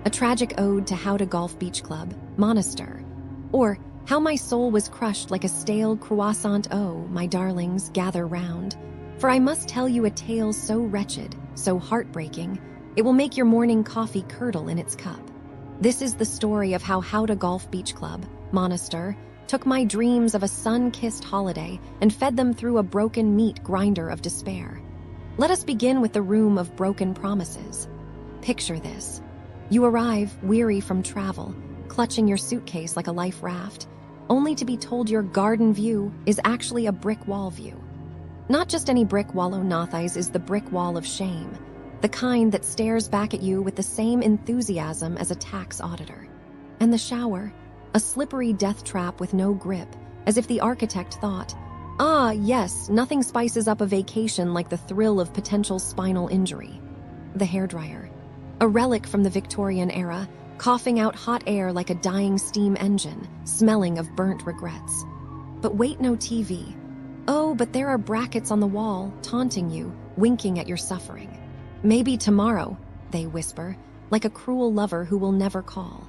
A tragic ode to Houda Golf Beach Club, Monastir. Or, how my soul was crushed like a stale croissant. Oh, my darlings, gather round. For I must tell you a tale so wretched, so heartbreaking, it will make your morning coffee curdle in its cup. This is the story of how Houda Golf Beach Club, Monastir, took my dreams of a sun-kissed holiday and fed them through a broken meat grinder of despair. Let us begin with the room of broken promises. Picture this. You arrive, weary from travel, clutching your suitcase like a life raft, only to be told your garden view is actually a brick wall view. Not just any brick wall, Nathis is the brick wall of shame, the kind that stares back at you with the same enthusiasm as a tax auditor. And the shower, a slippery death trap with no grip, as if the architect thought, ah, yes, nothing spices up a vacation like the thrill of potential spinal injury. The hairdryer, a relic from the Victorian era, coughing out hot air like a dying steam engine, smelling of burnt regrets. But wait, no TV. Oh, but there are brackets on the wall, taunting you, winking at your suffering. Maybe tomorrow, they whisper, like a cruel lover who will never call.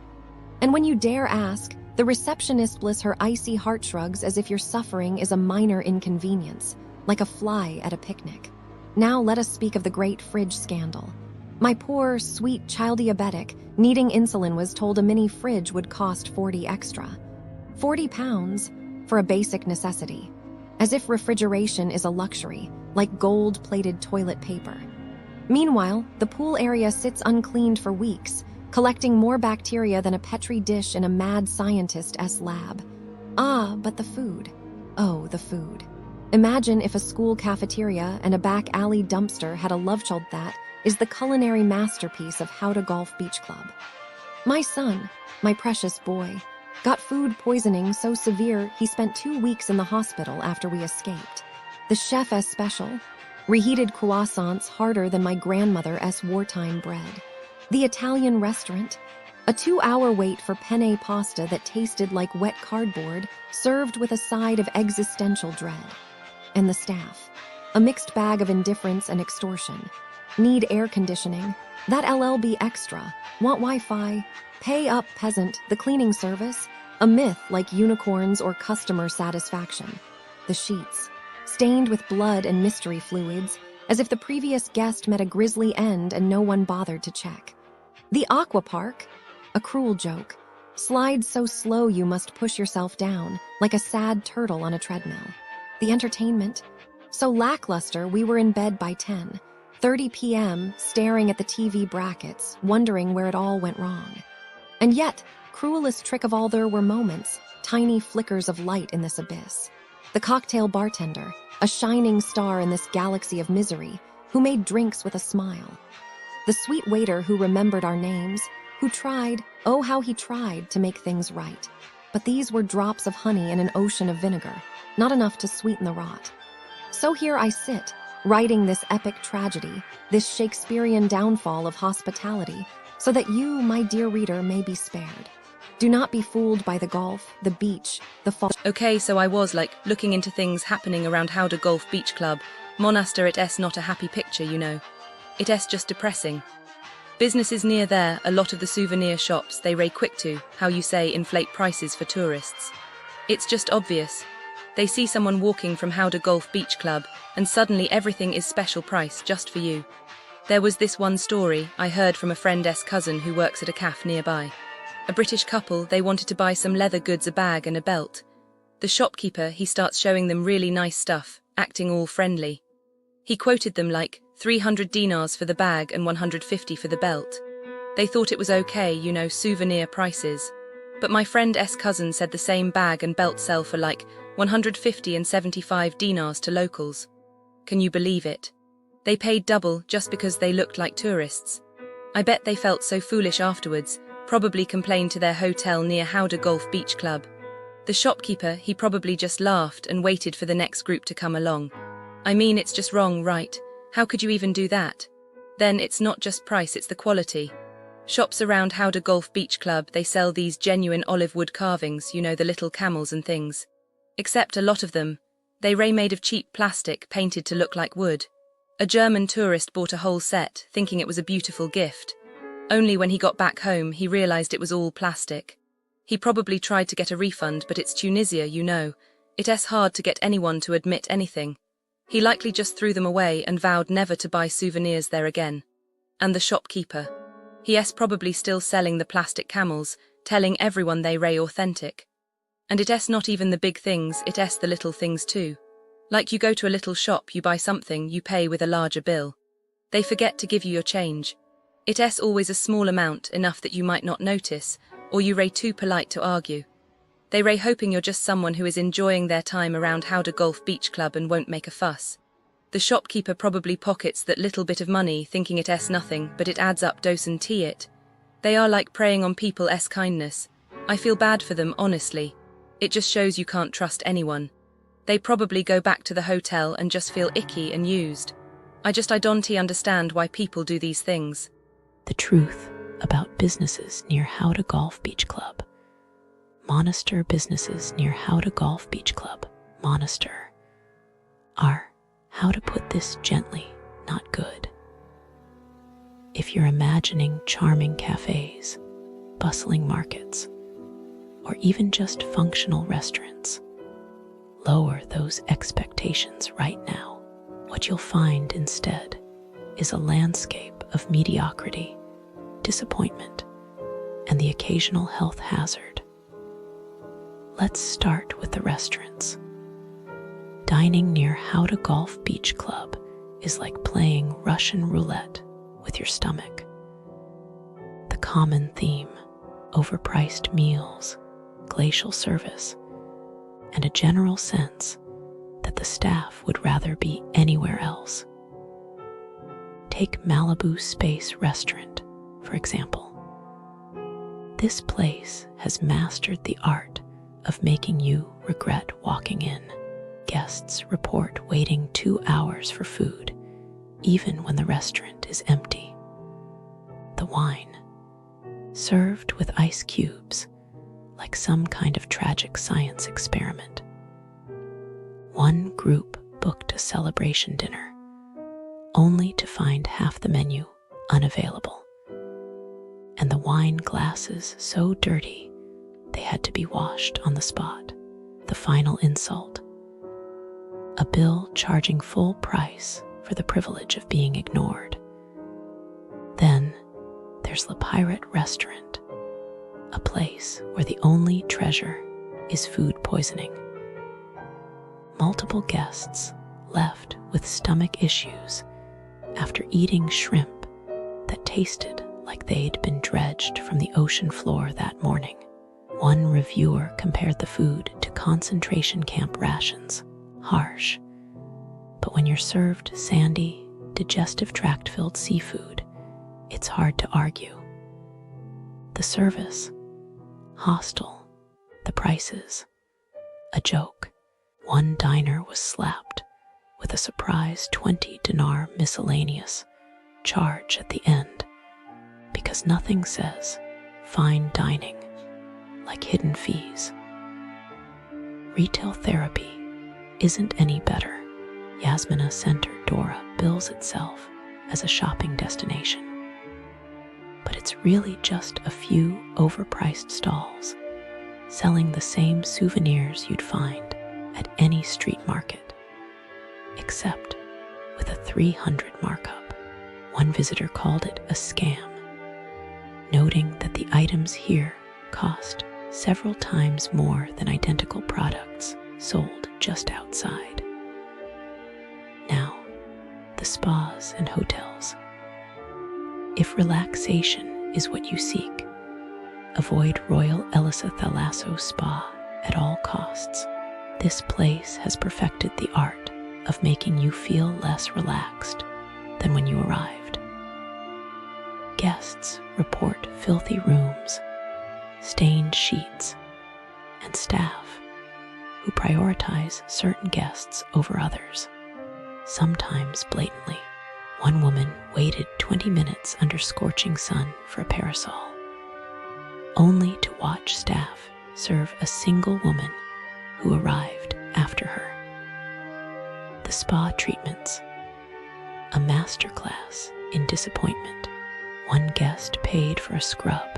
And when you dare ask, the receptionist bliss her icy heart shrugs as if your suffering is a minor inconvenience, like a fly at a picnic. Now let us speak of the great fridge scandal. My poor, sweet child diabetic, needing insulin, was told a mini fridge would cost 40 extra. 40 pounds for a basic necessity. As if refrigeration is a luxury, like gold-plated toilet paper. Meanwhile, the pool area sits uncleaned for weeks, collecting more bacteria than a petri dish in a mad scientist's lab. Ah, but the food. Oh, the food. Imagine if a school cafeteria and a back alley dumpster had a love child. That is the culinary masterpiece of Houda Golf Beach Club. My son, my precious boy, got food poisoning so severe he spent 2 weeks in the hospital after we escaped. The chef's special, reheated croissants harder than my grandmother's wartime bread. The Italian restaurant, a 2-hour wait for penne pasta that tasted like wet cardboard, served with a side of existential dread. And the staff, a mixed bag of indifference and extortion. Need air conditioning? That LLB extra. Want Wi-Fi? Pay up, peasant. The cleaning service? A myth like unicorns or customer satisfaction. The sheets, stained with blood and mystery fluids, as if the previous guest met a grisly end and no one bothered to check. The aqua park, a cruel joke. Slides so slow you must push yourself down, like a sad turtle on a treadmill. The entertainment, so lackluster we were in bed by 10:30 p.m., staring at the TV brackets, wondering where it all went wrong. And yet, cruelest trick of all, there were moments, tiny flickers of light in this abyss. The cocktail bartender, a shining star in this galaxy of misery, who made drinks with a smile. The sweet waiter who remembered our names, who tried, oh how he tried, to make things right. But these were drops of honey in an ocean of vinegar, not enough to sweeten the rot. So here I sit, writing this epic tragedy, this Shakespearean downfall of hospitality, so that you, my dear reader, may be spared. Do not be fooled by the golf, the beach, the fall. Okay, so I was looking into things happening around Houda Golf Beach Club. Monastir, it's not a happy picture, you know. It's just depressing. Businesses near there, a lot of the souvenir shops, they ray quick to, how you say, inflate prices for tourists. It's just obvious. They see someone walking from Houda Golf Beach Club, and suddenly everything is special price just for you. There was this one story I heard from a friend's cousin who works at a cafe nearby. A British couple, they wanted to buy some leather goods, a bag and a belt. The shopkeeper, he starts showing them really nice stuff, acting all friendly. He quoted them like 300 dinars for the bag and 150 for the belt. They thought it was okay, you know, souvenir prices. But my friend's cousin said the same bag and belt sell for like 150 and 75 dinars to locals. Can you believe it? They paid double just because they looked like tourists. I bet they felt so foolish afterwards, probably complained to their hotel near Houda Golf Beach Club. The shopkeeper, he probably just laughed and waited for the next group to come along. I mean, it's just wrong, right? How could you even do that? Then it's not just price, it's the quality. Shops around Houda Golf Beach Club, they sell these genuine olive wood carvings, you know, the little camels and things. Except a lot of them, they ray made of cheap plastic painted to look like wood. A German tourist bought a whole set, thinking it was a beautiful gift. Only when he got back home, he realized it was all plastic. He probably tried to get a refund, but it's Tunisia, you know. It's hard to get anyone to admit anything. He likely just threw them away and vowed never to buy souvenirs there again. And the shopkeeper. He's probably still selling the plastic camels, telling everyone they're authentic. And it's not even the big things, it's the little things too. Like you go to a little shop, you buy something, you pay with a larger bill. They forget to give you your change. It's always a small amount, enough that you might not notice, or you're too polite to argue. They're hoping you're just someone who is enjoying their time around Houda Golf Beach Club and won't make a fuss. The shopkeeper probably pockets that little bit of money, thinking it's nothing, but it adds up dosen tea it. They are like preying on people's kindness. I feel bad for them, honestly. It just shows you can't trust anyone. They probably go back to the hotel and just feel icky and used. I don't understand why people do these things. The truth about businesses near Houda Golf Beach Club. Monastir businesses near Houda Golf Beach Club, Monastir, are, how to put this gently, not good. If you're imagining charming cafes, bustling markets, or even just functional restaurants, lower those expectations right now. What you'll find instead is a landscape of mediocrity, disappointment, and the occasional health hazard. Let's start with the restaurants. Dining near Houda Golf Beach Club is like playing Russian roulette with your stomach. The common theme, overpriced meals, glacial service, and a general sense that the staff would rather be anywhere else. Take Malibu Space Restaurant, for example. This place has mastered the art of making you regret walking in. Guests report waiting 2 hours for food, even when the restaurant is empty. The wine, served with ice cubes, like some kind of tragic science experiment. One group booked a celebration dinner, only to find half the menu unavailable, and the wine glasses so dirty they had to be washed on the spot. The final insult, a bill charging full price for the privilege of being ignored. Then there's Le Pirate Restaurant, a place where the only treasure is food poisoning. Multiple guests left with stomach issues after eating shrimp that tasted like they'd been dredged from the ocean floor that morning. One reviewer compared the food to concentration camp rations. Harsh. But when you're served sandy, digestive tract-filled seafood, it's hard to argue. The service, hostile. The prices, a joke. One diner was slapped with a surprise 20 dinar miscellaneous charge at the end, because nothing says fine dining like hidden fees. Retail therapy isn't any better. Yasmina Center Dora bills itself as a shopping destination, but it's really just a few overpriced stalls selling the same souvenirs you'd find at any street market, except with a 300 markup. One visitor called it a scam, noting that the items here cost several times more than identical products sold just outside. Now, the spas and hotels. If relaxation is what you seek, avoid Royal Elisa Thalasso Spa at all costs. This place has perfected the art of making you feel less relaxed than when you arrived. Guests report filthy rooms, stained sheets, and staff who prioritize certain guests over others, sometimes blatantly. One woman waited 20 minutes under scorching sun for a parasol, only to watch staff serve a single woman who arrived after her. The spa treatments, a masterclass in disappointment. One guest paid for a scrub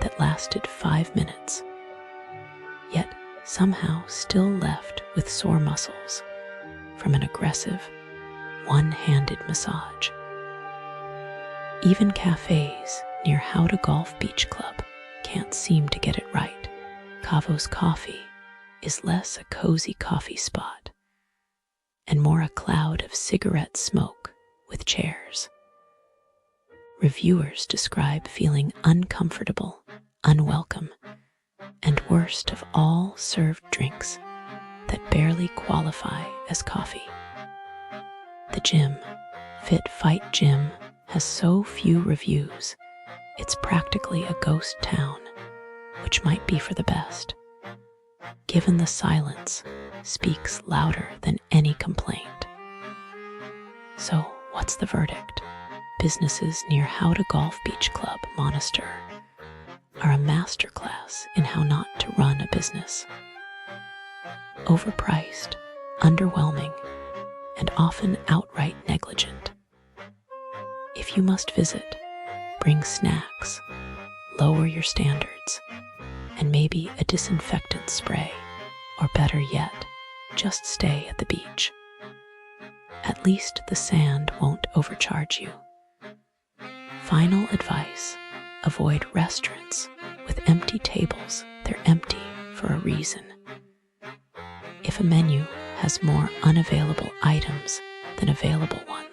that lasted 5 minutes, yet somehow still left with sore muscles from an aggressive, one-handed massage. Even cafes near Houda Golf Beach Club can't seem to get it right. Cavo's Coffee is less a cozy coffee spot and more a cloud of cigarette smoke with chairs. Reviewers describe feeling uncomfortable, unwelcome, and worst of all, served drinks that barely qualify as coffee. The gym, Fit Fight Gym, has so few reviews, it's practically a ghost town, which might be for the best. Given the silence speaks louder than any complaint. So, what's the verdict? Businesses near Houda Golf Beach Club, Monastir, are a masterclass in how not to run a business. Overpriced, underwhelming, and often outright negligent. If you must visit, bring snacks, lower your standards, and maybe a disinfectant spray, or better yet, just stay at the beach. At least the sand won't overcharge you. Final advice: avoid restaurants with empty tables. They're empty for a reason. If a menu has more unavailable items than available ones,